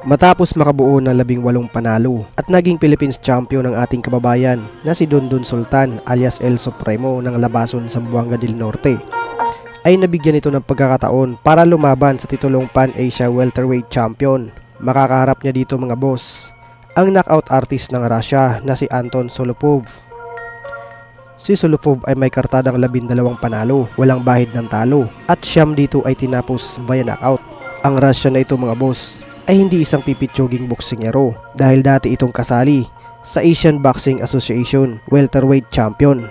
Matapos makabuo ng 18 panalo at naging Philippines champion ng ating kababayan na si Dondon Sultan alias El Supremo ng Labason, Zamboanga del Norte, ay nabigyan ito ng pagkakataon para lumaban sa titulong Pan-Asia Welterweight Champion. Makakaharap niya dito mga boss ang knockout artist ng Russia na si Anton Solopov. Si Solopov ay may kartadang 12 panalo, walang bahid ng talo, at siyam dito ay tinapos via knockout. Ang Russian na ito mga boss ay hindi isang pipitsuging boksingero dahil dati itong kasali sa Asian Boxing Association Welterweight Champion.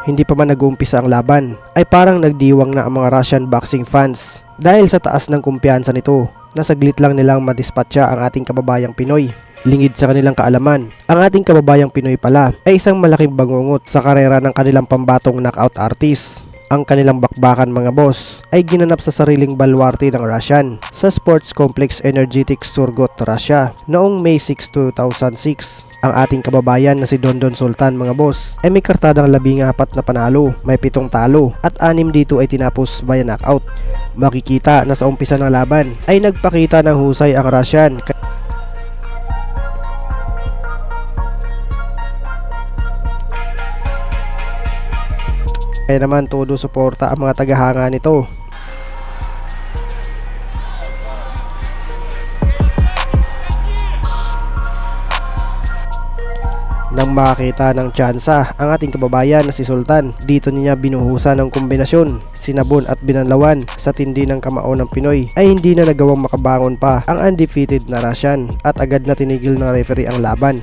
Hindi pa man nag-uumpisa ang laban ay parang nagdiwang na ang mga Russian boxing fans dahil sa taas ng kumpiyansa nito na saglit lang nilang madispatcha ang ating kababayang Pinoy. Lingid sa kanilang kaalaman, ang ating kababayang Pinoy pala ay isang malaking bangungot sa karera ng kanilang pambatong knockout artist. Ang kanilang bakbakan mga boss ay ginanap sa sariling baluarte ng Russian sa Sports Complex Energetic Surgot, Russia noong May 6, 2006. Ang ating kababayan na si Dondon Sultan mga boss ay may kartadang 14 na panalo, may 7 talo at 6 dito ay tinapos via knockout. Makikita na sa umpisa ng laban ay nagpakita ng husay ang Russian. Kaya naman todo suporta ang mga tagahanga nito. Nang makita ng tsansa ang ating kababayan na si Sultan, dito niya binuhusan ng kombinasyon, sinabon at binanlawan sa tindi ng kamao ng Pinoy ay hindi na nagawang makabangon pa ang undefeated na Russian at agad na tinigil ng referee ang laban.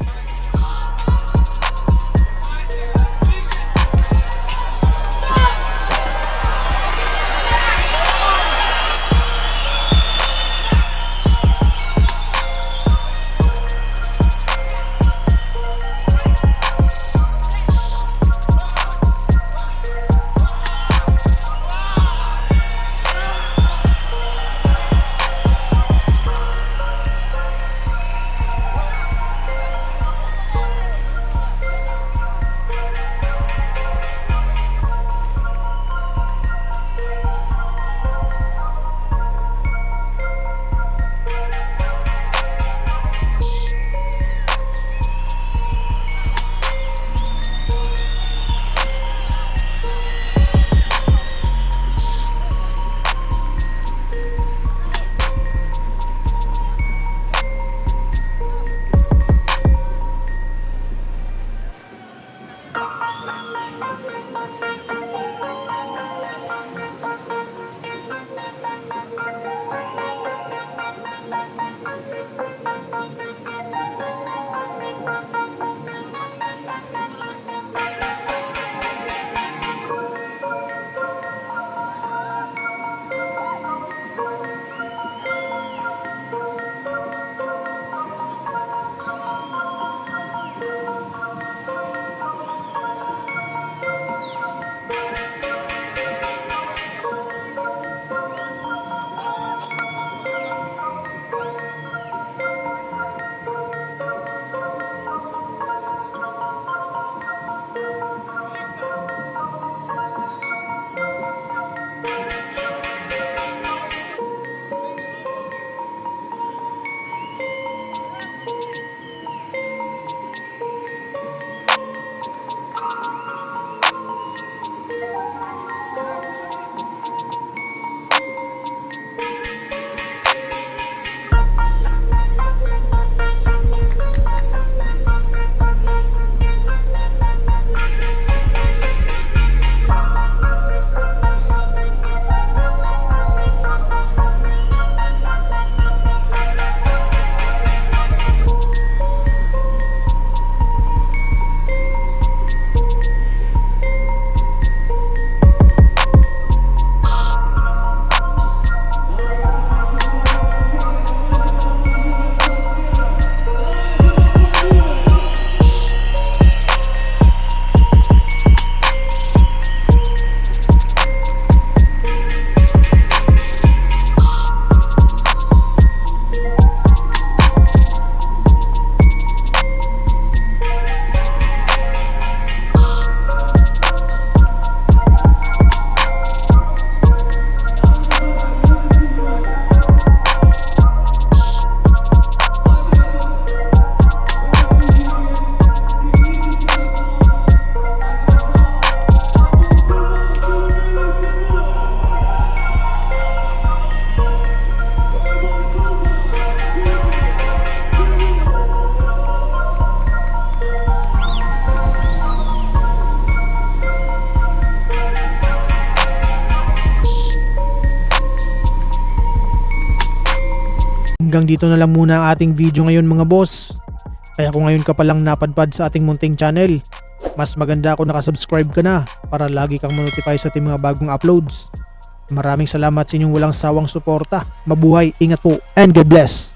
Hanggang dito na lang muna ang ating video ngayon mga boss. Kaya kung ngayon ka palang napadpad sa ating munting channel, mas maganda kung nakasubscribe ka na para lagi kang ma-notify sa ating mga bagong uploads. Maraming salamat sa inyong walang sawang suporta. Mabuhay, ingat po, and God bless!